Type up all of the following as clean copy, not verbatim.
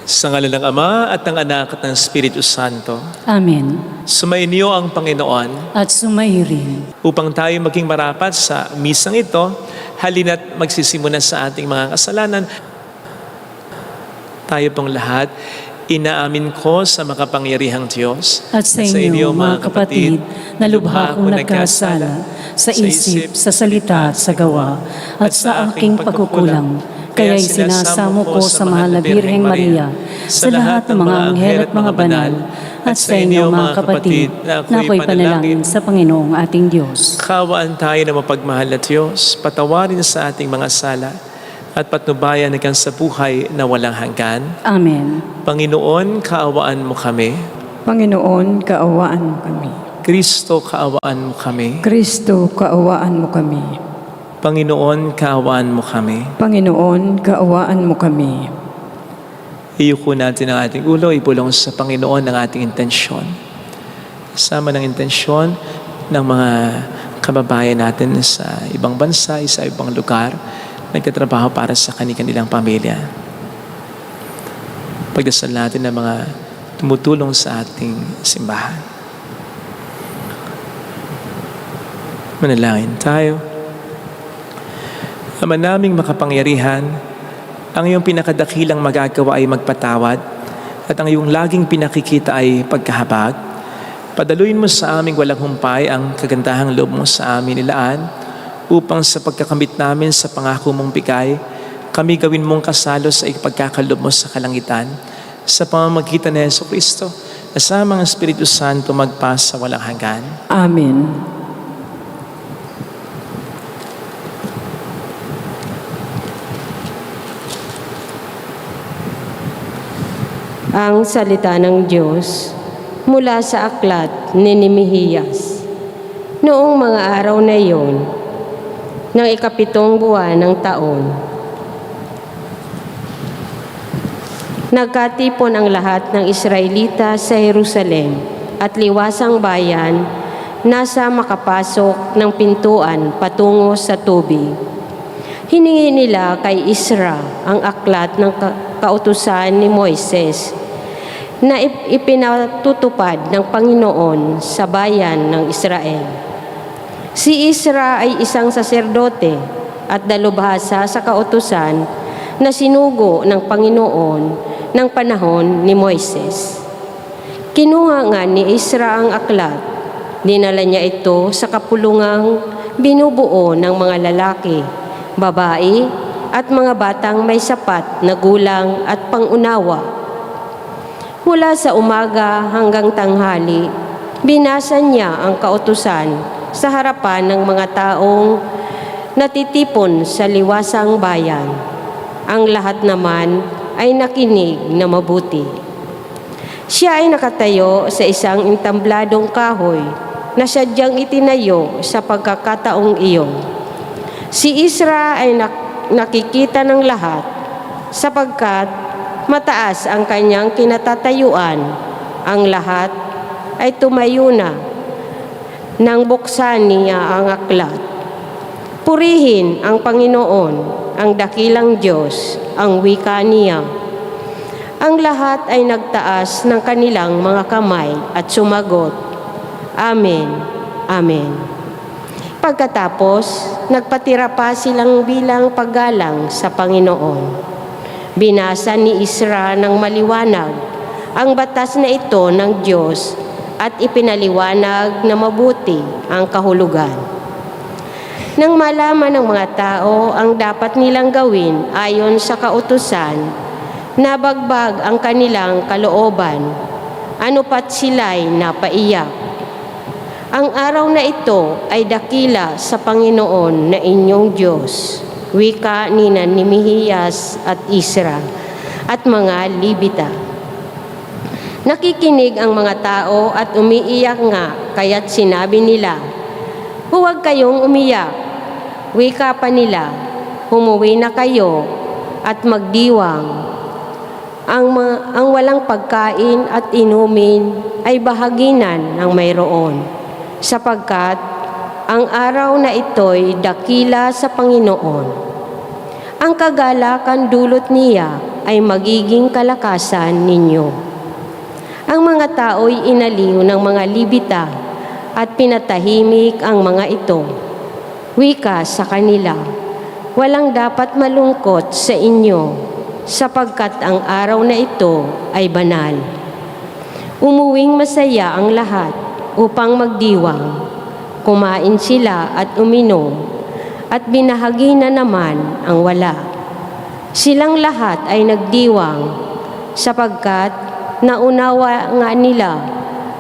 Sa ngalan ng Ama at ng Anak at ng Espiritu Santo. Amen. Sumainyo ang Panginoon At sumairin. upang tayo maging marapat sa misang ito. Halina't magsisimula sa ating mga kasalanan. Tayo pong lahat, inaamin ko sa makapangyarihang Diyos At sa inyo, mga kapatid, na lubha akong nagkasala sa isip, sa salita at sa gawa, at sa aking pagkukulang. Kaya'y sinasamo ko sa mahal na Birheng Maria, sa lahat ng mga anghel at mga banal, at sa inyo, mga kapatid, na ako'y panalangin sa Panginoong ating Diyos. Kawaan tayo na mapagmahal na Diyos, patawarin sa ating mga sala, at patnubayan hanggang sa buhay na walang hanggan. Amen. Panginoon, kaawaan mo kami. Panginoon, kaawaan mo kami. Kristo, kaawaan mo kami. Kristo, kaawaan mo kami. Panginoon, kaawaan mo kami. Panginoon, kaawaan mo kami. Iyuko natin ang ating ulo, ibulong sa Panginoon ang ating intensyon. Kasama ng intensyon ng mga kababayan natin sa ibang bansa, sa ibang lugar, nagtatrabaho para sa kanilang pamilya. Pagdasal natin ng mga tumutulong sa ating simbahan. Manalangin tayo. Ama naming makapangyarihan, ang iyong pinakadakilang magagawa ay magpatawad at ang iyong laging pinakikita ay pagkahabag. Padaluin mo sa aming walang humpay ang kagandahang loob mo sa amin nilaan upang sa pagkakamit namin sa pangako mong bigay, kami gawin mong kasalo sa ipagkakaloob mo sa kalangitan sa pamamagitan ni Jesucristo na sa mga Espiritu Santo magpas sa walang hanggan. Amen. Ang salita ng Diyos mula sa aklat ni Nehemías. Noong mga araw na iyon, ng 7 buwan ng taon, nagkatipon ang lahat ng Israelita sa Jerusalem at liwasang bayan nasa makapasok ng pintuan patungo sa tubig. Hiningi nila kay Isra ang aklat ng kautusan ni Moises na ipinatutupad ng Panginoon sa bayan ng Israel. Si Isra ay isang saserdote at dalubhasa sa kautusan na sinugo ng Panginoon ng panahon ni Moises. Kinuha nga ni Isra ang aklat, dinala niya ito sa kapulungang binubuo ng mga lalaki, babae at mga batang may sapat na gulang at pangunawa. Mula sa umaga hanggang tanghali, binasa niya ang kautusan sa harapan ng mga taong natitipon sa liwasang bayan. Ang lahat naman ay nakinig na mabuti. Siya ay nakatayo sa isang entambladong kahoy na sadyang itinayo sa pagkakataong iyon. Si Isra ay nakikita ng lahat sapagkat mataas ang kanyang kinatatayuan. Ang lahat ay tumayo na nang buksan niya ang aklat. Purihin ang Panginoon, ang dakilang Diyos, ang wika niya. Ang lahat ay nagtaas ng kanilang mga kamay at sumagot, Amen, Amen. Pagkatapos, nagpatira pa silang bilang paggalang sa Panginoon. Binasa ni Isra ng maliwanag ang batas na ito ng Diyos at ipinaliwanag na mabuti ang kahulugan. Nang malaman ng mga tao ang dapat nilang gawin ayon sa kautusan, nabagbag ang kanilang kalooban, ano pat sila'y napaiyak. Ang araw na ito ay dakila sa Panginoon na inyong Diyos. Wika ni Nehemías at Isra at mga Libita. Nakikinig ang mga tao at umiiyak nga, kaya't sinabi nila, huwag kayong umiyak. Wika pa nila, humuwi na kayo at magdiwang. Ang walang pagkain at inumin ay bahaginan ng mayroon, sapagkat ang araw na ito'y dakila sa Panginoon. Ang kagalakan dulot niya ay magiging kalakasan ninyo. Ang mga tao'y inaliw ng mga Libita at pinatahimik ang mga ito. Wika sa kanila, walang dapat malungkot sa inyo, sapagkat ang araw na ito ay banal. Umuwing masaya ang lahat upang magdiwang. Kumain sila at uminom, at binahagi na naman ang wala. Silang lahat ay nagdiwang, sapagkat naunawa nga nila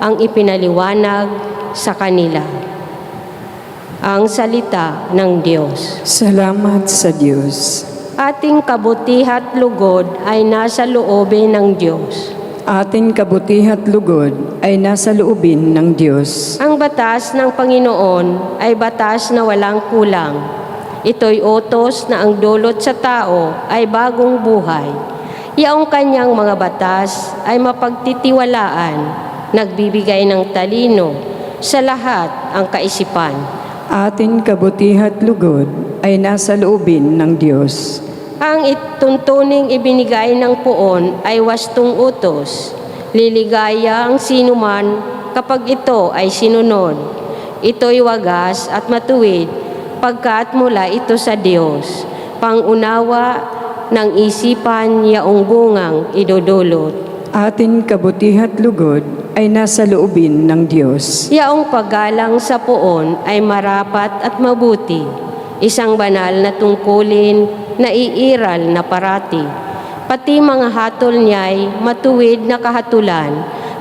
ang ipinaliwanag sa kanila. Ang salita ng Diyos. Salamat sa Diyos. Ating kabutihat lugod ay nasa loobin ng Diyos. Ating kabutihat lugod ay nasa loobin ng Diyos. Ang batas ng Panginoon ay batas na walang kulang. Ito'y utos na ang dulot sa tao ay bagong buhay. Yaong kanyang mga batas ay mapagtitiwalaan, nagbibigay ng talino sa lahat ang kaisipan. Ating kabutihat lugod ay nasa loobin ng Diyos. Ang ituntuning ibinigay ng poon ay wastong utos. Liligaya ang sinuman kapag ito ay sinunod. Ito'y wagas at matuwid pagkat mula ito sa Diyos. Pangunawa ng isipan yaong bungang idudulot. Ating kabutihat lugod ay nasa loobin ng Diyos. Yaong paggalang sa poon ay marapat at mabuti. Isang banal na tungkulin na iiral na parati. Pati mga hatol niya'y matuwid na kahatulan.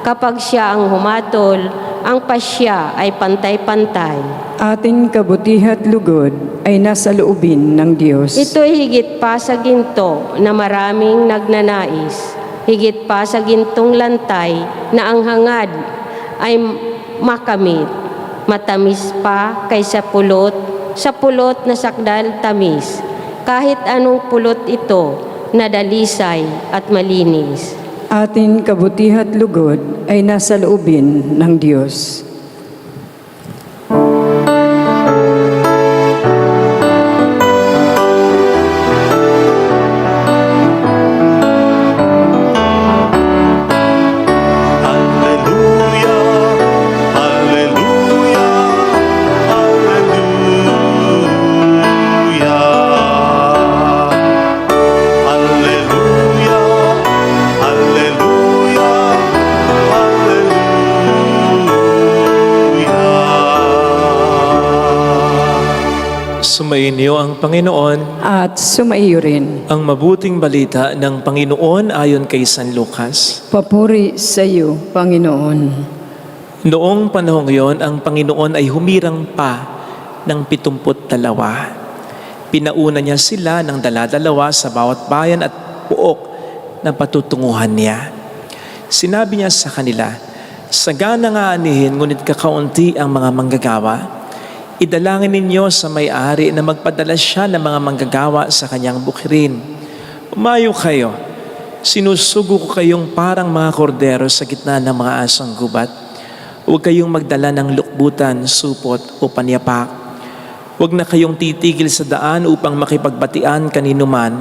Kapag siya ang humatol, ang pasya ay pantay-pantay. Ating kabutihat lugod ay nasa loobin ng Diyos. Ito'y higit pa sa ginto na maraming nagnanais. Higit pa sa gintong lantay na ang hangad ay makamit. Matamis pa kaysa pulot, sa pulot na sakdal tamis. Kahit anong pulot ito na dalisay at malinis. Ating kabutihat lugod ay nasa loobin ng Diyos. Sumainyo ang Panginoon. At sumaiyo rin. Ang mabuting balita ng Panginoon ayon kay San Lucas. Papuri sa iyo, Panginoon. Noong panahong iyon, ang Panginoon ay humirang pa ng 72. Pinauna niya sila ng dala-dalawa sa bawat bayan at puok na patutunguhan niya. Sinabi niya sa kanila, "Sagana nga anihin, ngunit kakaunti ang mga manggagawa. Idalangin ninyo sa may-ari na magpadala siya ng mga manggagawa sa kanyang bukirin. Umayo kayo. Sinusugo ko kayong parang mga kordero sa gitna ng mga asong gubat. Huwag kayong magdala ng lukbutan, supot o panyapak. Huwag na kayong titigil sa daan upang makipagbatian kanino man.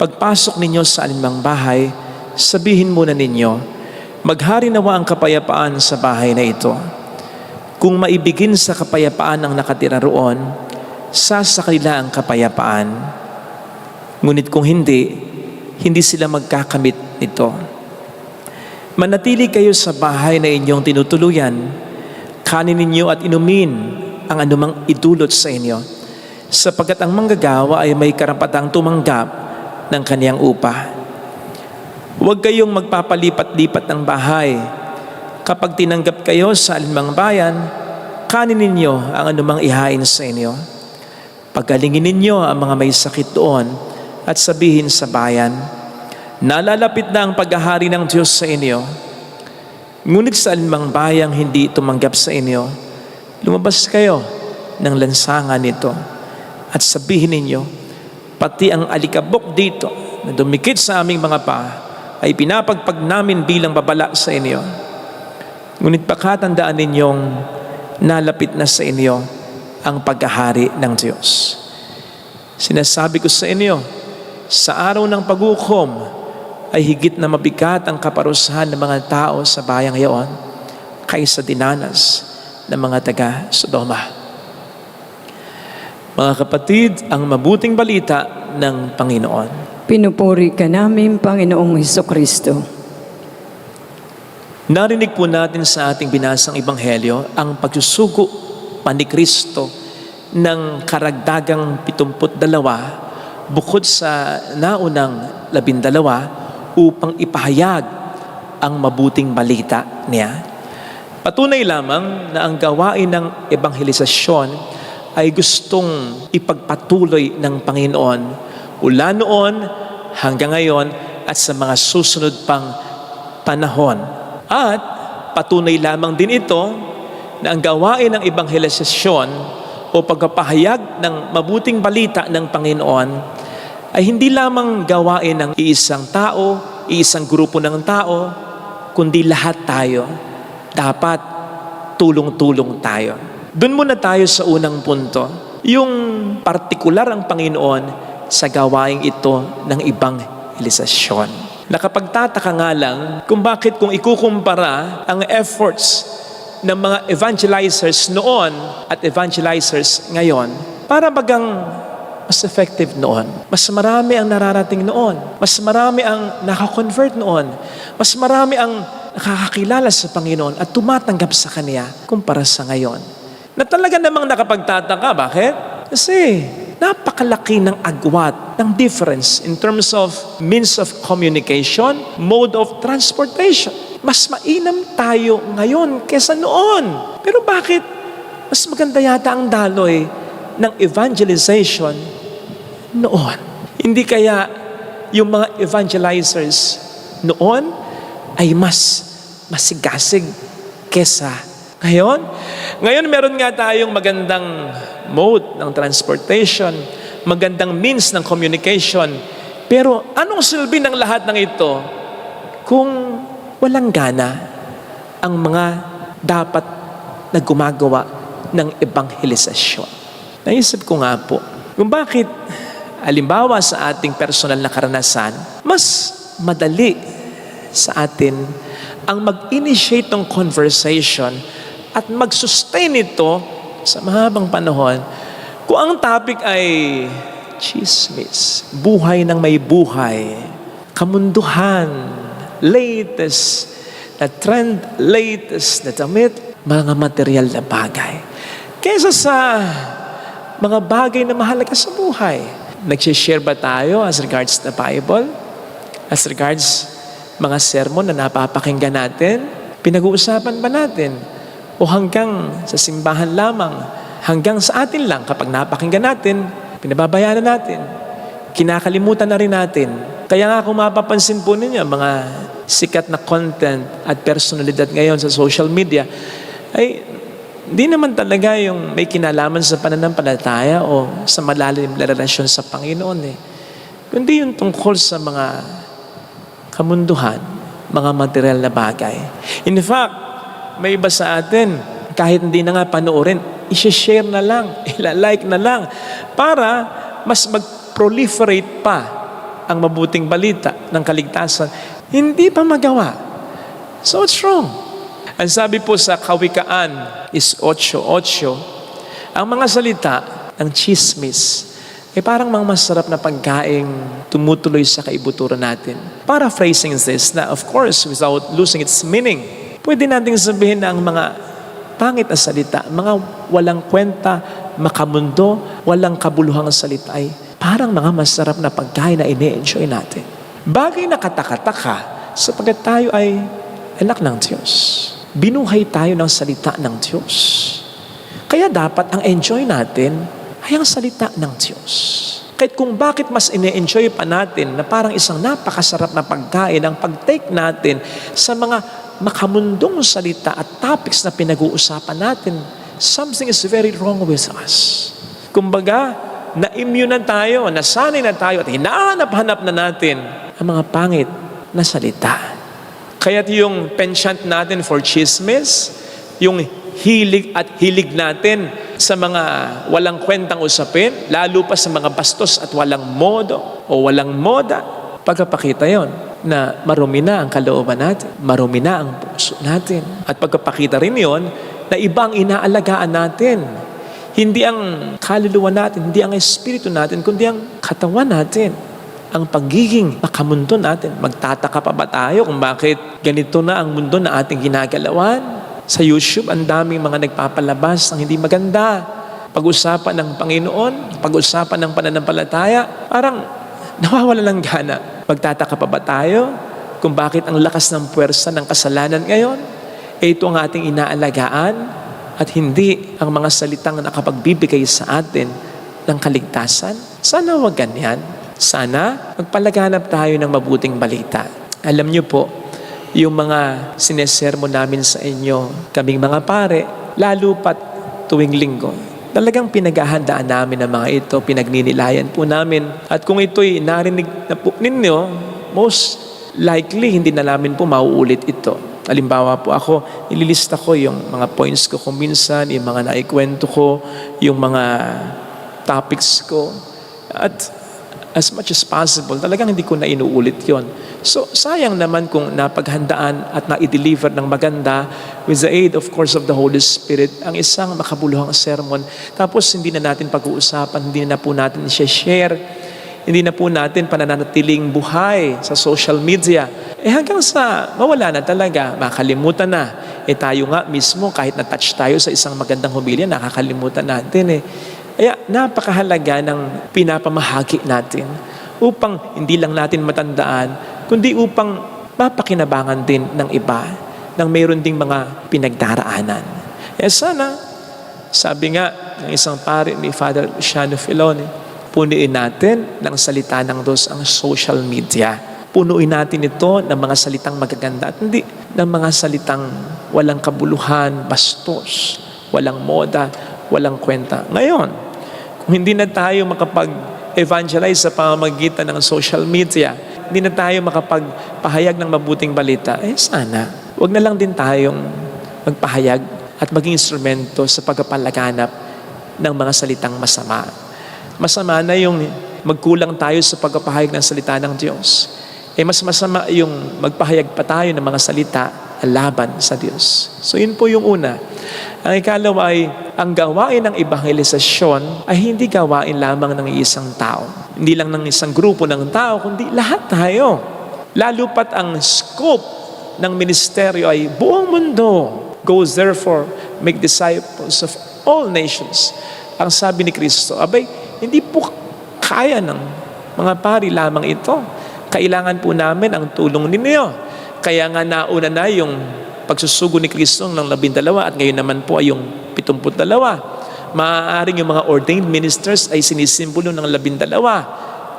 Pagpasok ninyo sa alinmang bahay, sabihin muna ninyo, maghari nawa ang kapayapaan sa bahay na ito. Kung maibigin sa kapayapaan ang nakatira roon, sasaklila ang kapayapaan. Ngunit kung hindi sila magkakamit nito. Manatili kayo sa bahay na inyong tinutuluyan, kanin ninyo at inumin ang anumang idulot sa inyo, sapagkat ang manggagawa ay may karapatang tumanggap ng kaniyang upa. Huwag kayong magpapalipat-lipat ng bahay. Kapag tinanggap kayo sa alinmang bayan, kanin ninyo ang anumang ihain sa inyo. Pagalingin ninyo ang mga may sakit doon at sabihin sa bayan, nalalapit na ang paghahari ng Diyos sa inyo. Ngunit sa alinmang bayang hindi tumanggap sa inyo, lumabas kayo ng lansangan nito at sabihin ninyo, pati ang alikabok dito na dumikit sa aming mga paa ay pinapagpag namin bilang babala sa inyo. Ngunit pakatandaan ninyong nalapit na sa inyo ang paghahari ng Diyos. Sinasabi ko sa inyo, Sa araw ng paghukom ay higit na mabigat ang kaparusahan ng mga tao sa bayang iyon kaysa dinanas ng mga taga Sodoma. Mga kapatid, ang mabuting balita ng Panginoon. Pinupuri ka namin, Panginoong Hesukristo. Narinig po natin sa ating binasang Ebanghelyo ang pagsusugo pa ni Kristo ng karagdagang 72 bukod sa naunang 12 upang ipahayag ang mabuting balita niya. Patunay lamang na ang gawain ng ebanghelisasyon ay gustong ipagpatuloy ng Panginoon mula noon hanggang ngayon at sa mga susunod pang panahon. At patunay lamang din ito na ang gawain ng ebanghelisasyon o pagpapahayag ng mabuting balita ng Panginoon ay hindi lamang gawain ng iisang tao, iisang grupo ng tao, kundi lahat tayo. Dapat tulong-tulong tayo. Doon muna tayo sa unang punto. Yung partikular ang Panginoon sa gawain ito ng ebanghelisasyon. Nakapagtataka nga lang kung bakit kung ikukumpara ang efforts ng mga evangelizers noon at evangelizers ngayon, para bagang mas effective noon. Mas marami ang nararating noon. Mas marami ang nakakonvert noon. Mas marami ang nakakakilala sa Panginoon at tumatanggap sa Kanya kumpara sa ngayon. Na talaga namang nakapagtataka. Bakit? Kasi napakalaki ng agwat, ng difference in terms of means of communication, mode of transportation. Mas mainam tayo ngayon kesa noon. Pero bakit? Mas maganda yata ang daloy ng evangelization noon. Hindi kaya yung mga evangelizers noon ay mas masigasig kesa ngayon? Ngayon meron nga tayong magandang mode ng transportation, magandang means ng communication. Pero anong silbi ng lahat ng ito kung walang gana ang mga dapat na gumagawa ng ebanghelisasyon? Naisip ko nga po, kung bakit, halimbawa sa ating personal na karanasan, mas madali sa atin ang mag-initiate ng conversation at mag-sustain ito sa mahabang panahon kung ang topic ay chismis, buhay ng may buhay, kamunduhan, latest na trend, latest na damit, mga material na bagay. Kesa sa mga bagay na mahalaga sa buhay. Nag-share ba tayo as regards the Bible? As regards mga sermon na napapakinggan natin? Pinag-uusapan ba natin? O hanggang sa simbahan lamang, hanggang sa atin lang, kapag napakinggan natin, pinababayaan na natin, kinakalimutan na rin natin. Kaya nga kung mapapansin po ninyo, mga sikat na content at personalidad ngayon sa social media, ay hindi naman talaga yung may kinalaman sa pananampalataya o sa malalim na relasyon sa Panginoon kundi yung tungkol sa mga kamunduhan, mga material na bagay. In fact, may iba sa atin, kahit hindi na nga panoorin, i-share na lang, ilalike na lang, para mas mag-proliferate pa ang mabuting balita ng kaligtasan. Hindi pa magawa. So what's wrong? Ang sabi po sa Kawikaan is 8:8, ang mga salita ng chismis ay parang mga masarap na pagkaing tumutuloy sa kaibuturan natin. Paraphrasing this, na of course, without losing its meaning, pwede nating sabihin na ang mga pangit na salita, mga walang kwenta, makamundo, walang kabuluhang salita ay parang mga masarap na pagkain na ine-enjoy natin. Bagay na katakataka sapagkat tayo ay anak ng Diyos. Binuhay tayo ng salita ng Diyos. Kaya dapat ang enjoy natin ay ang salita ng Diyos. Kahit kung bakit mas ine-enjoy pa natin na parang isang napakasarap na pagkain ang pag-take natin sa mga makamundong salita at topics na pinag-uusapan natin, something is very wrong with us. Kumbaga, na-immune na tayo, nasanay na tayo at hinahanap-hanap na natin ang mga pangit na salita. Kaya't yung penchant natin for chismis, yung hilig at hilig natin sa mga walang kwentang usapin, lalo pa sa mga bastos at walang modo o walang moda. Pagkapakita yon na marumi na ang kalooban natin, marumi na ang puso natin. At pagkapakita rin yon na ibang inaalagaan natin. Hindi ang kaluluwa natin, hindi ang espiritu natin, kundi ang katawan natin. Ang pagiging makamundo natin. Magtataka pa ba tayo kung bakit ganito na ang mundo na ating ginagalawan? Sa YouTube, ang daming mga nagpapalabas ng hindi maganda. Pag-usapan ng Panginoon, pag-usapan ng pananampalataya, parang nawawala ng gana. Magtataka pa ba tayo kung bakit ang lakas ng puwersa ng kasalanan ngayon? Ito ang ating inaalagaan at hindi ang mga salitang nakapagbibigay sa atin ng kaligtasan. Sana wag ganyan. Sana magpalaganap tayo ng mabuting balita. Alam niyo po, yung mga sinesermo namin sa inyo, kaming mga pare, lalo pat tuwing linggo, talagang pinaghahandaan namin ang mga ito, pinagninilayan po namin. At kung ito'y narinig na po ninyo, most likely hindi na namin po mauulit ito. Halimbawa po ako, nililista ko yung mga points ko kung minsan, yung mga naikwento ko, yung mga topics ko. At as much as possible, talagang hindi ko na inuulit yon. So, sayang naman kung napaghandaan at na-deliver ng maganda with the aid, of course, of the Holy Spirit, ang isang makabuluhang sermon. Tapos, hindi na natin pag-uusapan, hindi na po natin share, hindi na po natin pananatiling buhay sa social media. Hanggang sa mawala na talaga, makalimutan na. Tayo nga mismo, kahit na-touch tayo sa isang magandang homilya, nakakalimutan natin Kaya napakahalaga ng pinapamahagi natin upang hindi lang natin matandaan, kundi upang mapakinabangan din ng iba nang mayroon ding mga pinagdaraanan. Sana, sabi nga ng isang pare ni Father Luciano Filoni, punuin natin ng salita ng Diyos ang social media. Punuin natin ito ng mga salitang magaganda at hindi ng mga salitang walang kabuluhan, bastos, walang moda, walang kwenta. Ngayon, kung hindi na tayo makapag-evangelize sa pamamagitan ng social media, hindi na tayo makapagpahayag ng mabuting balita, sana, wag na lang din tayong magpahayag at maging instrumento sa pagpapalaganap ng mga salitang masama. Masama na yung magkulang tayo sa pagpapahayag ng salita ng Diyos. Mas masama yung magpahayag pa tayo ng mga salita laban sa Diyos. So yun po yung una. Ang ikalawa ay, ang gawain ng evangelisasyon ay hindi gawain lamang ng isang tao. Hindi lang ng isang grupo ng tao, kundi lahat tayo. Lalo pat ang scope ng ministeryo ay buong mundo. Go therefore, make disciples of all nations. Ang sabi ni Kristo, abay, hindi po kaya ng mga pari lamang ito. Kailangan po namin ang tulong ninyo. Kaya nga nauna na yung pagsusugo ni Kristo ng 12 at ngayon naman po ay yung 72. Maaaring yung mga ordained ministers ay sinisimbolo ng 12.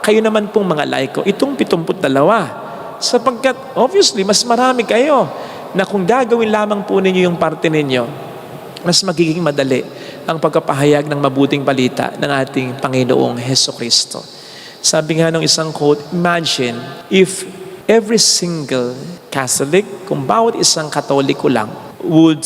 Kayo naman pong mga laiko, itong 72. Sapagkat obviously, mas marami kayo na kung gagawin lamang po ninyo yung parte ninyo, mas magiging madali ang pagpapahayag ng mabuting balita ng ating Panginoong Hesukristo. Sabi nga ng isang quote, imagine if every single Catholic, kung bawat isang Katoliko lang, would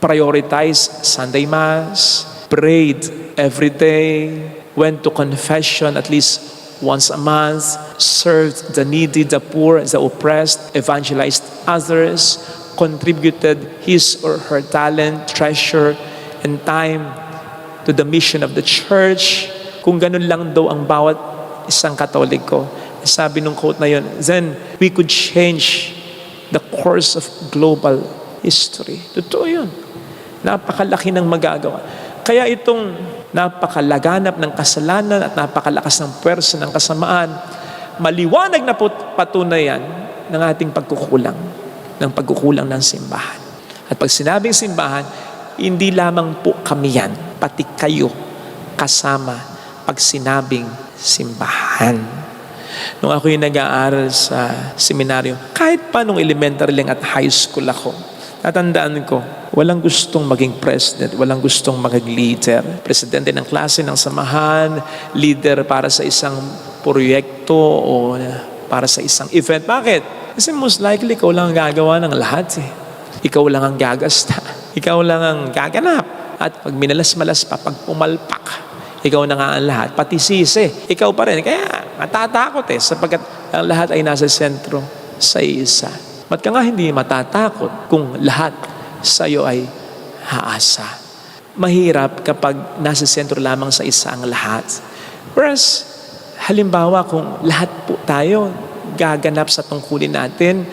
prioritize Sunday Mass, prayed every day, went to confession at least once a month, served the needy, the poor, the oppressed, evangelized others, contributed his or her talent, treasure, and time to the mission of the church. Kung ganun lang daw ang bawat isang Katoliko, sabi nung quote na yun, then we could change the course of global history. Totoo yun. Napakalaki ng magagawa. Kaya itong napakalaganap ng kasalanan at napakalakas ng puwersa ng kasamaan, maliwanag na patunayan ng ating pagkukulang ng simbahan. At pag sinabing simbahan, hindi lamang po kami yan, pati kayo kasama pag sinabing simbahan. Nung ako yung nag-aaral sa seminaryo, kahit pa nung elementary lang at high school ako, natandaan ko, walang gustong maging president, walang gustong maging leader. Presidente ng klase, ng samahan, leader para sa isang proyekto o para sa isang event. Bakit? Kasi most likely, ikaw lang ang gagawa ng lahat. Ikaw lang ang gagasta. Ikaw lang ang gaganap. At pag minalas-malas pa, pag pumalpak, ikaw na nga ang lahat, pati sisi, ikaw pa rin. Kaya matatakot sapagkat ang lahat ay nasa sentro sa isa. Ba't ka nga hindi matatakot kung lahat sa iyo ay haasa? Mahirap kapag nasa sentro lamang sa isa ang lahat. Whereas, halimbawa kung lahat po tayo gaganap sa tungkulin natin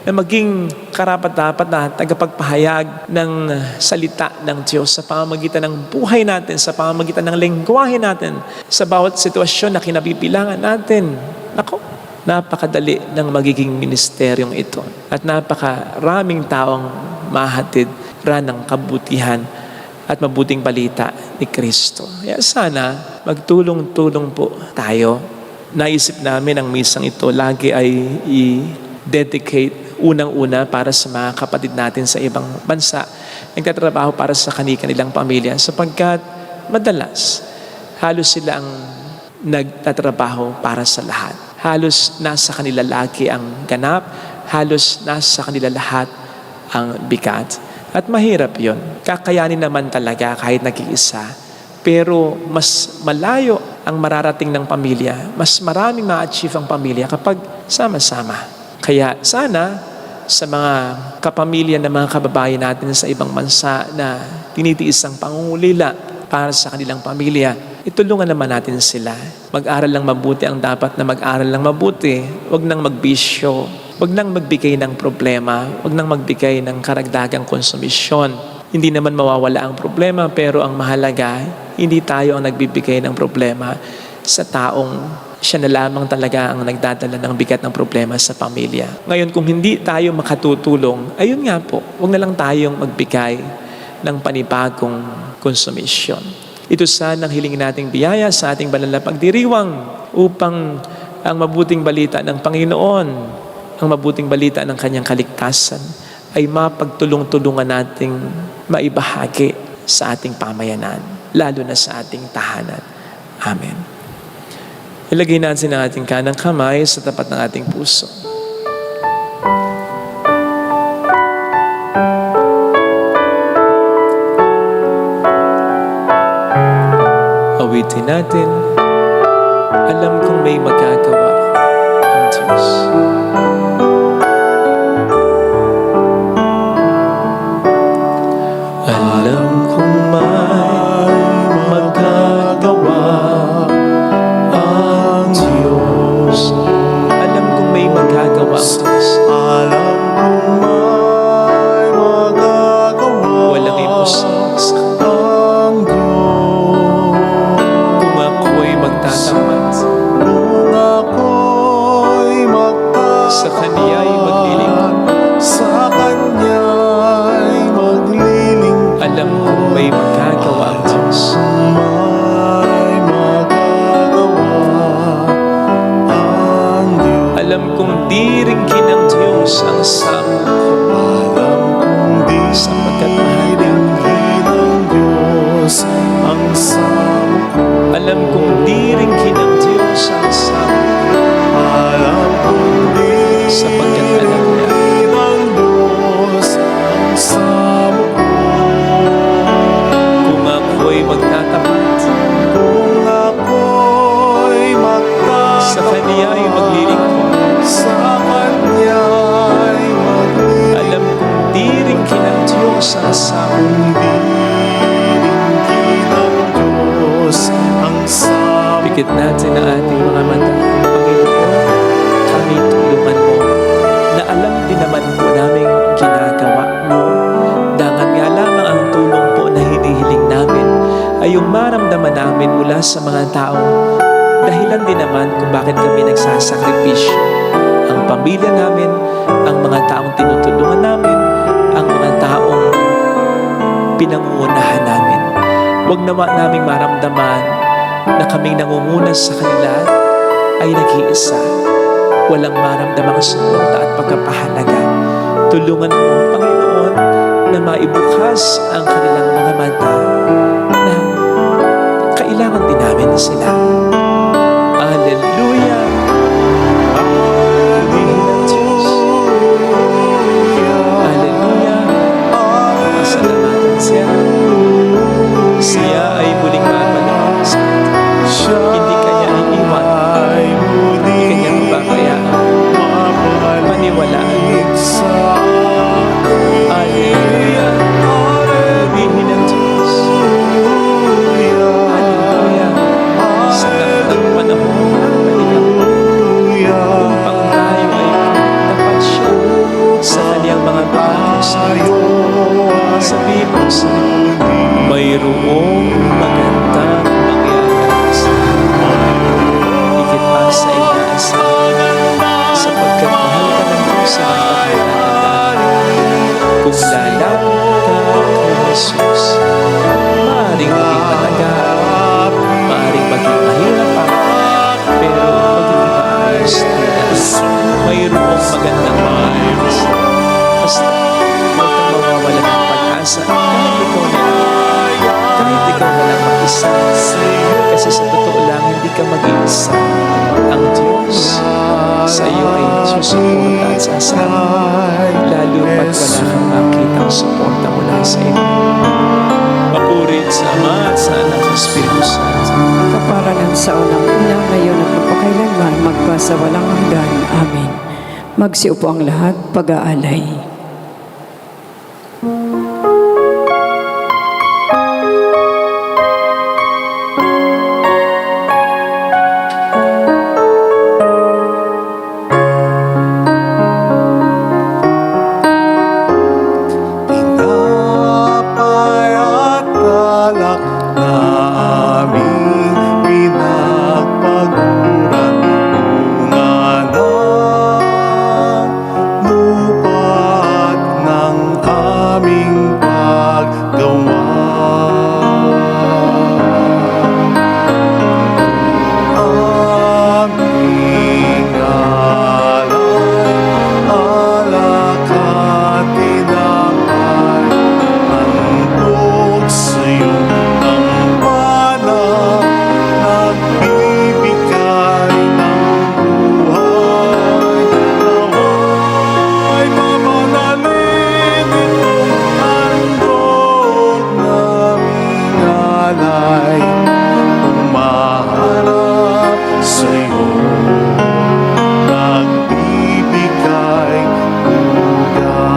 na maging karapat-dapat na tagapagpahayag ng salita ng Diyos sa pamamagitan ng buhay natin, sa pamamagitan ng lengguwahe natin, sa bawat sitwasyon na kinabibilangan natin. Ako, napakadali ng magiging ministeryong ito. At napakaraming taong mahatid ng kabutihan at mabuting balita ni Kristo. Kaya sana magtulong-tulong po tayo. Naisip namin ang misang ito lagi ay i-dedicate unang-una para sa mga kapatid natin sa ibang bansa, nagtatrabaho para sa kanilang pamilya sapagkat madalas halos sila ang nagtatrabaho para sa lahat. Halos nasa kanila lagi ang ganap, halos nasa kanila lahat ang bigat. At mahirap yon. Kakayanin naman talaga kahit nag-iisa. Pero mas malayo ang mararating ng pamilya, mas maraming ma-achieve ang pamilya kapag sama-sama. Kaya sana sa mga kapamilya ng mga kababayan natin sa ibang bansa na tinitiis ang pangungulila para sa kanilang pamilya, itulungan naman natin sila. Mag-aral lang mabuti ang dapat na mag-aral lang mabuti. Huwag nang magbisyo. Huwag nang magbigay ng problema. Huwag nang magbigay ng karagdagang konsumisyon. Hindi naman mawawala ang problema, pero ang mahalaga, hindi tayo ang nagbibigay ng problema sa taong siya na lamang talaga ang nagdadala ng bigat ng problema sa pamilya. Ngayon, kung hindi tayo makatutulong, ayun nga po, huwag na lang tayong magbigay ng panibagong konsumisyon. Ito sana ang hilingin nating biyaya sa ating banal na pagdiriwang upang ang mabuting balita ng Panginoon, ang mabuting balita ng kanyang kaligtasan ay mapagtulong-tulungan nating maibahagi sa ating pamayanan, lalo na sa ating tahanan. Amen. Ilagay natin ang ating kanang kamay sa tapat ng ating puso. Awitin natin, alam kong may magagawa ang Diyos. Alam kong may magagawa ang Diyos. Alam kong may magagawa ang Diyos. Alam kong may magagawa Walang imposible sa ang Diyos. kung ako'y magtatapat. Kung ako'y Sa Kaniya'y maglilingkod. sa Kanya'y maglilingkod, Alam kong may magagawa ang Diyos. may magagawa ang Diyos. Alam kong di ringkin ng Diyos ang samo ko. Alam kong di Sapagkat mahal ringkin ng Diyos ang samo ko. Alam kong di ringkin ng Diyos ang samo ko. Alam kong di Sapagkat alam niya ringkin ng Diyos ang samo ko. kung ako'y magtatapat. Kung ako'y Sa Kaniya'y maglilingkod. sa Kanya'y maglilingkod, Alam kong di ringkin ng Diyos ang samo ko. di ringkin ng Diyos ang samo. Pikit natin ang ating mga mata. Panginoon, kami tulungan mo na alam din naman po namin ginagawa mo. Dangan nga lamang ang tulong po na hinihiling namin ay yung maramdaman namin mula sa mga tao. Dahilan din naman kung bakit kami nagsasakripisyo. Ang pamilya namin, ang mga taong tinutulungan namin, ang mga taong pinangungunahan namin. Huwag nawa naming maramdaman na kaming nangunguna sa kanila ay nag-iisa. Walang maramdamang suporta at pagkapahalaga. Tulungan mo, Panginoon, na maibukas ang kanilang mga mata na kailangan din namin sila. Hallelujah! Panginoon Diyos. Hallelujah! Pasalamatan siya. Santo. Sabihin mo sa mayroong magandang mangyayari sa higit pa sa inaasahan, sapagkat mahal ka ng Diyos sa pagkakataon. Kung lalapit ka kay Jesus, maaaring maging matagal, maaaring maging mahirap pa, pero magiging maayos na mayroong magandang mangyayari sa basta huwag kang mawawala ng pag-asa kahit ikaw na lang mag-isa. Kasi sa totoo lang, hindi ka mag-iisa. Ang Diyos sa iyo ay susuporta at sasama, lalo pat wala kang makitang suporta mula sa iyo. Mapurit sa Ama at sa Anak at Espiritu Santo. Kaparanan sa unang-una, ngayon at magpakailanman, magpasawalang hanggan. Amen. Magsiupo ang lahat, pag-aalay. Tinapay at alak na aming pinagpaguran, bunga ng lupa at ng aming paggawa. Aming alay, alak at tinapay, handog sa'yo ng mana, nagbibigay ng buhay. Nawa'y mamanalin itong handog naming alay, umaharap sa'yo, nagbibigay buhay.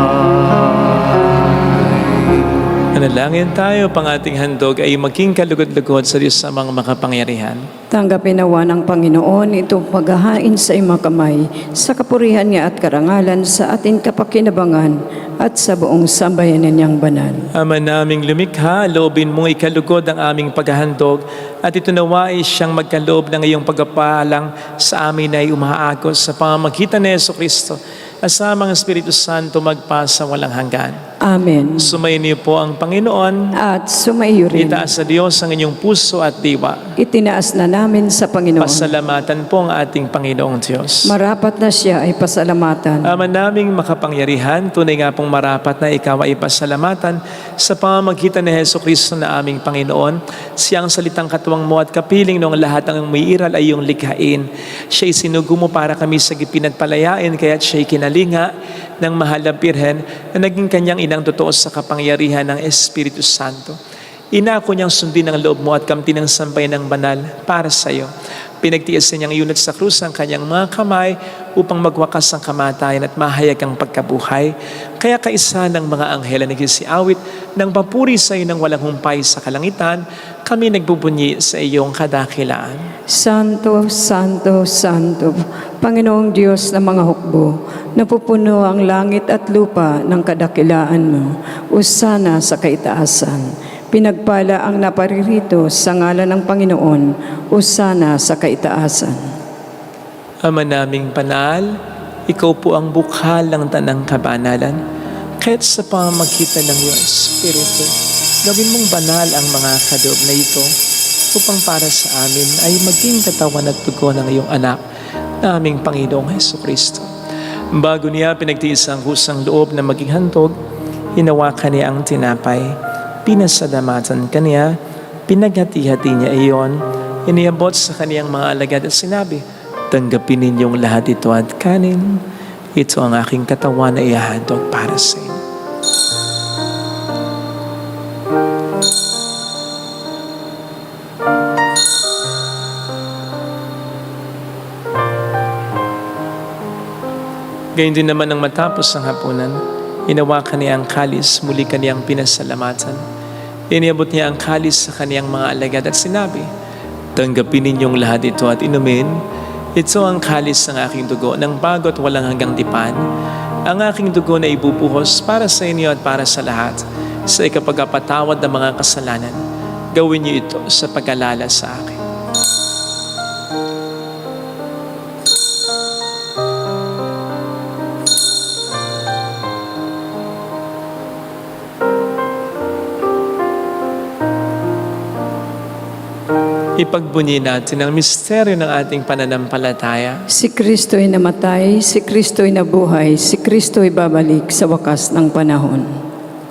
Manalangin tayo, pang ating handog ay maging kalugod-lugod sa Diyos sa mga makapangyarihan. Tanggapin nawa ng Panginoon itong paghahain sa imong kamay, sa kapurihan niya at karangalan sa ating kapakinabangan at sa buong sambayanan niyang banal. Ama naming lumikha, loobin mong ikalugod ang aming paghahandog at ito nawa ay siyang magkaloob ng iyong pagpapalang sa amin ay umaagos sa pamamagitan ni Jesucristo at sa mga Espiritu Santo magpasa walang hanggan. Amen. Sumayin niyo po ang Panginoon. At sumaiyo rin. Itaas sa Diyos ang inyong puso at diwa. Itinaas na namin sa Panginoon. Pasalamatan po ang ating Panginoong Diyos. Marapat na siya ay pasalamatan. Ama naming makapangyarihan, tunay nga pong marapat na ikaw ay pasalamatan sa pamamagitan ni Jesucristo na aming Panginoon. Siyang salitang katuwang mo at kapiling noong lahat ng may iral ay iyong likhain. Siya'y sinugo mo para kami sa pinagpalayain, kaya't siya'y kinalinga ng mahal na Birhen na naging kanyang inang totoo sa kapangyarihan ng Espiritu Santo. Inako niyang sundin ang loob mo at kamtin ng sampay ng banal para sa iyo. Pinagtiis niyang iunat sa krus ang kanyang mga kamay upang magwakas ang kamatayan at mahayag ang pagkabuhay. Kaya kaisa ng mga anghel na nagsisiawit ng papuri sa iyo ng walang humpay sa kalangitan, kami nagbubunyi sa iyong kadakilaan. Santo, Santo, Santo, Panginoong Diyos ng mga hukbo, napupuno ang langit at lupa ng kadakilaan mo. Usana sa kaitaasan. Pinagpala ang naparirito sa ngalan ng Panginoon, usana sa kaitaasan. Ama naming banal, ikaw po ang bukhal ng tanang kabanalan. Kahit sa pamamagitan ng iyong Espiritu, gawin mong banal ang mga kaloob na ito upang para sa amin ay maging katawan at dugo ng iyong anak na aming Panginoong Jesucristo. Bago niya pinagtiis ang kusang loob na maging handog, hinawakan niya ang tinapay, pinasalamatan kaniya, pinaghati-hati niya iyon, iniabot sa kaniyang mga alagad at sinabi, tanggapin ninyong lahat ito at kanin. Ito ang aking katawan na ihahandog para sa inyo. Gayun din naman nang matapos ang hapunan, hinawakan niya ang kalis, muli kaniyang pinasalamatan. Iniabot niya ang kalis sa kaniyang mga alagad at sinabi, tanggapin ninyong lahat ito at inumin. Ito ang kalis ng aking dugo ng bago at walang hanggang tipan. ang aking dugo na ibubuhos para sa inyo at para sa lahat sa ikapagpatawad ng mga kasalanan. Gawin niyo ito sa pag-alala sa akin. Ipagbunyi natin ang misteryo ng ating pananampalataya. Si Kristo'y namatay, si Kristo'y nabuhay, si Kristo'y babalik sa wakas ng panahon.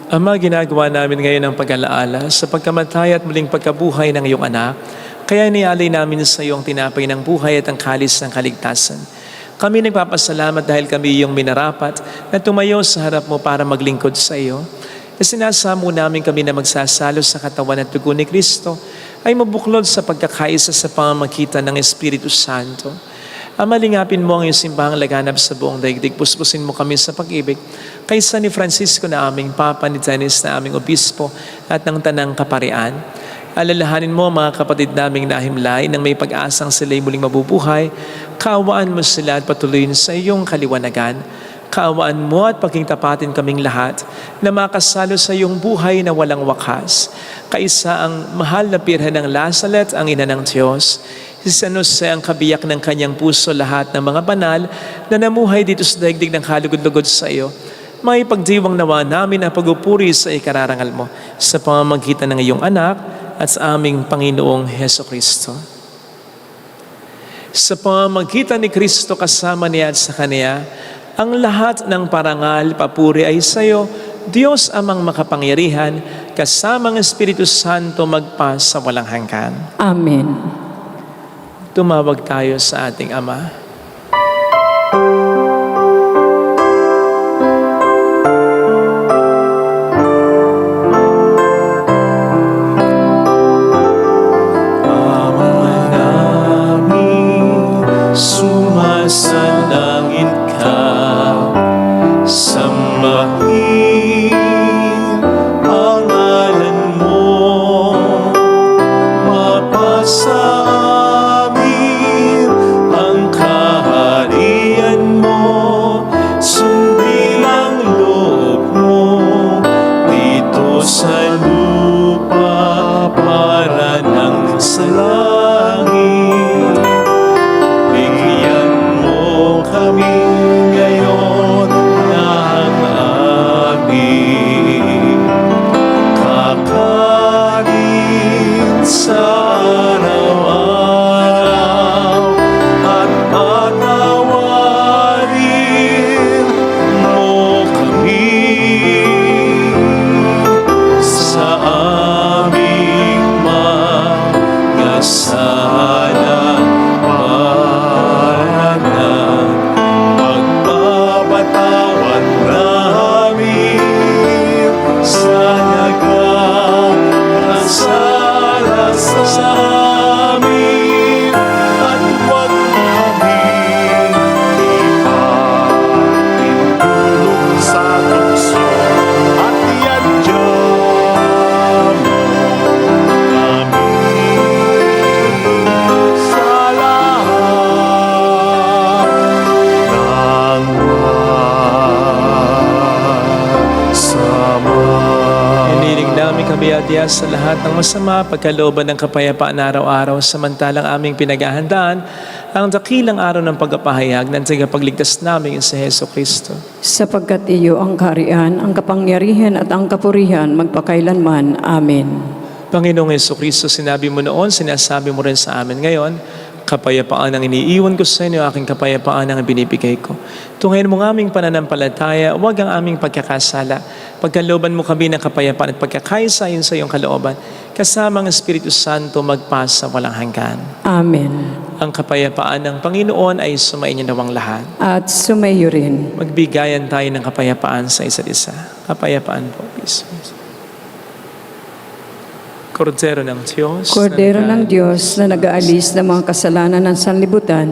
Ama, ginagawa namin ngayon ang pag-alaala sa pagkamatay at muling pagkabuhay ng iyong anak. Kaya nialay namin sa iyo ang tinapay ng buhay at ang kalis ng kaligtasan. Kami nagpapasalamat dahil kami iyong minarapat na tumayo sa harap mo para maglingkod sa iyo. Na sinasamo namin kami na magsasalo sa katawan at dugo ni Kristo ay mabuklod sa pagkakaisa sa pamamagitan ng Espiritu Santo. Amalingapin mo ang iyong simbahang laganap sa buong daigdig. Puspusin mo kami sa pag-ibig. Kaysa ni Francisco na aming Papa, ni Dennis na aming Obispo at ng Tanang Kaparian. Alalahanin mo mga kapatid naming nahimlay nang may pag-asang sila'y muling mabubuhay. Kaawaan mo sila at patuloyin sa iyong kaliwanagan. Kaawaan mo at pagkingtapatin kaming lahat na makasalo sa iyong buhay na walang wakas. Kaisa ang mahal na birhen ng Lazaret, ang ina ng Diyos. Si San Jose ang kabiyak ng kanyang puso, lahat ng mga banal na namuhay dito sa daigdig ng kalugod-lugod sa iyo. May pagdiwang nawa namin ang pagupuri sa ikararangal mo sa pamamagitan ng iyong anak at sa aming Panginoong Heso Kristo. Sa pamamagitan ni Kristo kasama niya at sa Kanya, ang lahat ng parangal, papuri ay sa iyo, Diyos amang makapangyarihan, kasamang Espiritu Santo magpa sa walang hanggan. Amen. Tumawag tayo sa ating Ama. Ama namin, sumasalangit ka. Sambahin ang ngalan mo, mapasa amin ang kaharian mo, sundin ang loob mo dito sa lupa para nang sa langit. Bigyan mo kami ngayon ng aming kakanin sa araw-araw at patawarin mo kami sa aming mga sala para ng pagpapatawad namin sa nagkakasala sa amin at huwag kaming ipahintulog sa tukso at iadya mo kami sa lahat ng masama. Hiniling namin kabiadya sa lahat ng masama, pagkalooban ng kapayapaan araw-araw, samantalang aming pinaghahandaan ang dakilang araw ng pagpapahayag ng tagapagligtas namin sa Heso Kristo. Sapagkat iyo ang kaharian, ang kapangyarihan at ang kapurihan magpakailanman. Amen. Panginoong Heso Kristo, sinabi mo noon, sinasabi mo rin sa amin ngayon, kapayapaan ang iniiwan ko sa inyo, aking kapayapaan ang binibigay ko. Tungayin mo ang aming pananampalataya, huwag ang aming pagkakasala. Pagkalooban mo kami ng kapayapaan at pagkakaisa yun sa iyong kalooban, kasama ang Espiritu Santo magpasa walang hanggan. Amen. Ang kapayapaan ng Panginoon ay sumainyo nawang lahat. At sumayo rin. Magbigayan tayo ng kapayapaan sa isa't isa. Kapayapaan po, peace. Kordero ng Diyos. Kordero ng Diyos na nag-aalis ng mga kasalanan ng sanlibutan,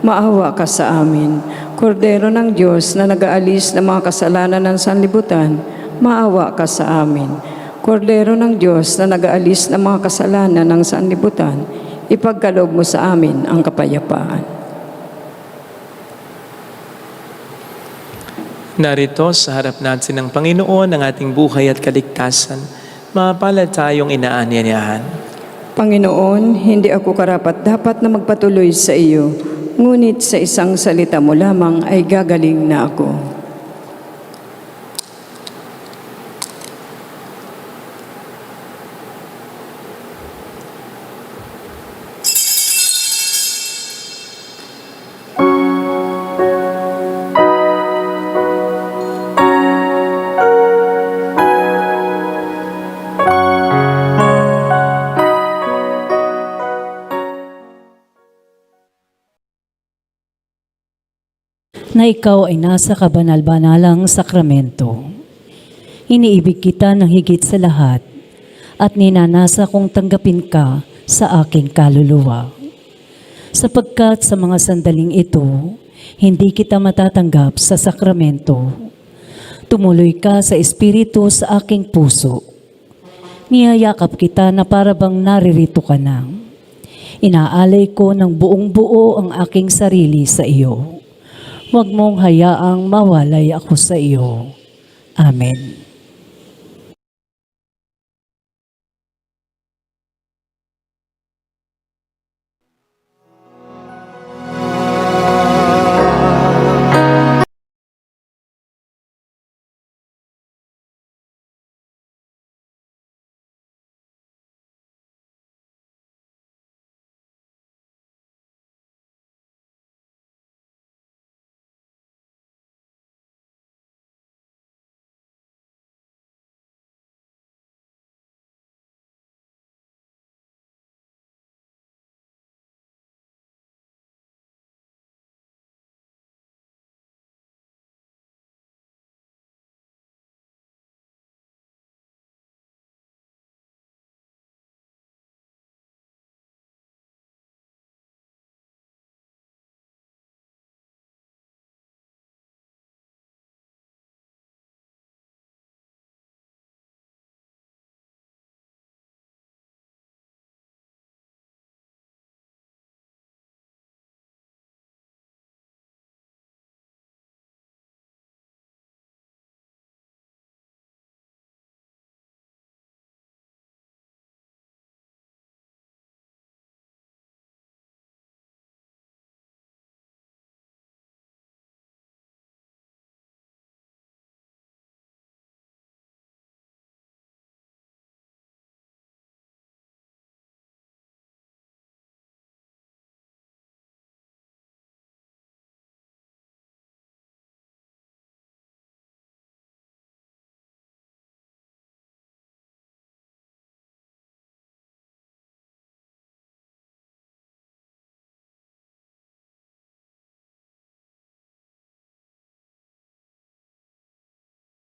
maawa ka sa amin. Kordero ng Diyos na nag-aalis ng mga kasalanan ng sanlibutan, maawa ka sa amin. Kordero ng Diyos na nag-aalis ng mga kasalanan ng sanlibutan, ipagkaloob mo sa amin ang kapayapaan. Narito sa harap natin ng Panginoon ang ating buhay at kaligtasan. Mapalad tayong inaanyayahan. Panginoon, hindi ako karapat-dapat na magpatuloy sa iyo, ngunit sa isang salita mo lamang ay gagaling na ako. Na ikaw ay nasa kabanal-banalang sakramento. Iniibig kita ng higit sa lahat at ninanasa kong tanggapin ka sa aking kaluluwa. Sapagkat sa mga sandaling ito, hindi kita matatanggap sa sakramento. Tumuloy ka sa Espiritu sa aking puso. Niyayakap kita na parabang naririto ka na. Inaalay ko ng buong buo ang aking sarili sa iyo. Huwag mong hayaang mawalay ako sa iyo. Amen.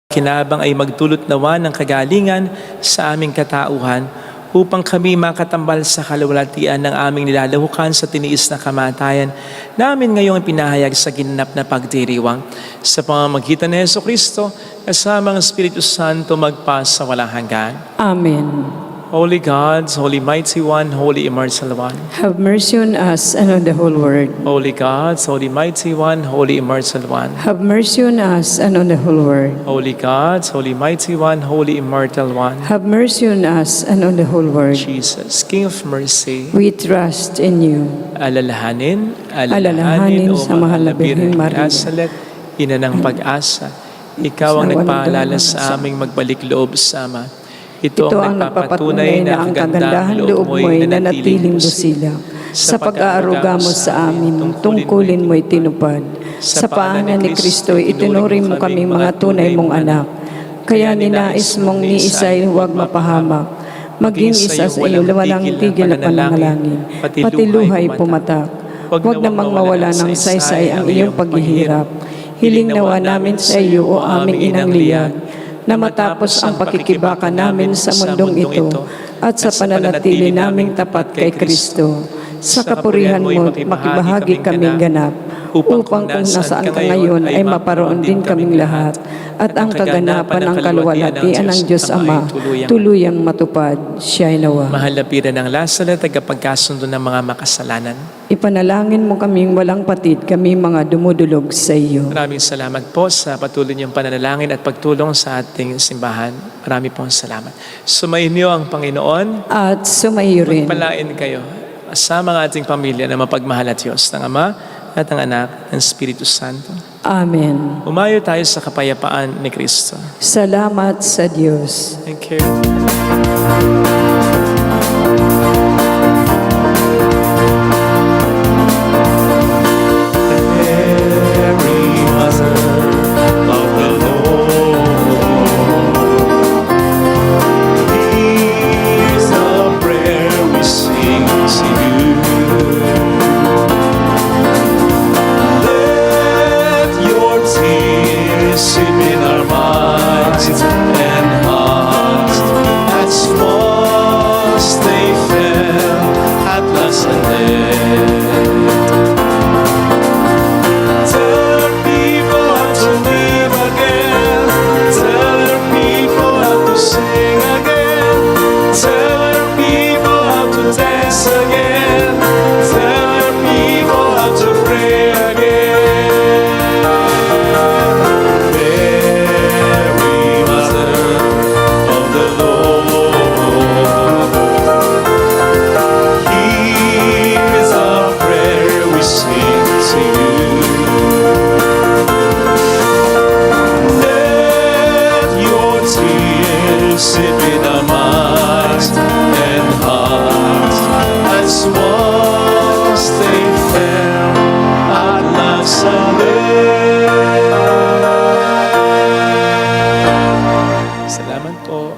Kinabang ay magdulot nawa ng kagalingan sa aming katauhan upang kami makatambal sa kalawalatian ng aming nilalahukan sa tiniis na kamatayan namin ngayong pinahayag sa ginanap na pagdiriwang. Sa pamamagitan ni Jesucristo, kasama ang Espiritu Santo magpasa walang hanggan. Amen. Holy God, Holy Mighty One, Holy Immortal One. Have mercy on us and on the whole world. Holy God, Holy Mighty One, Holy Immortal One. Have mercy on us and on the whole world. Holy God, Holy Mighty One, Holy Immortal One. Have mercy on us and on the whole world. Jesus, King of Mercy, We trust in you. alalahanin Alalahanin sa mahal na Birheng Maria. Nazaret, ina ng pag-asa. Ikaw ang Sa walang nagpaalala duda sa aming magbalik loob sa Ama. Ito ang nagpapatunay na ang kagandahan loob mo'y nanatiling busilak. Sa pag-aaruga mo sa amin, tungkulin mo'y tinupad. Sa paanan ni Kristo'y itinuring mo kami mga tunay mong anak. Kaya ninais mong ni isa'y huwag mapahamak. Maging isa sa iyo walang tigil na pananalangin, pati luhay pumatak. Huwag namang mawala ng saysay ang iyong paghihirap. Hiling nawa namin sa iyo o aming inang liyag, na matapos ang pakikibaka namin sa mundong ito at sa pananatili naming tapat kay Kristo, Sa kapurihan mo, makibahagi kaming ganap, upang kung nasaan ka ngayon ay maparoon din kaming lahat, at ang kaganapan ng kaluwalhatian ng Diyos Ama tuluyang matupad, siya'y nawa. Mahal na pira ng lasal at tagapagkasundo ng mga makasalanan. Ipanalangin mo kaming walang patid, kami mga dumudulog sa iyo. Maraming salamat po sa patuloy niyong pananalangin at pagtulong sa ating simbahan. Marami pong salamat. Sumayin niyo ang Panginoon. At sumayo rin. Palain kayo sa mga ating pamilya na mapagmahal at Diyos ng Ama at ng Anak ng Espiritu Santo. Amen. Umayo tayo sa kapayapaan ni Kristo. Salamat sa Diyos. Thank you. Mary, Mother of the Lord, here's a prayer we sing to you. Let your tears sit in our minds and hearts as once they fell at last and then. Tell people how to live again. Tell people how to sing again. Tell people how to dance again. Tell people how to pray again. Mary, Mother of the Lord, here's our prayer we sing to you. Let your tears sit in our minds and hearts as once they fell at last again. Salamat po.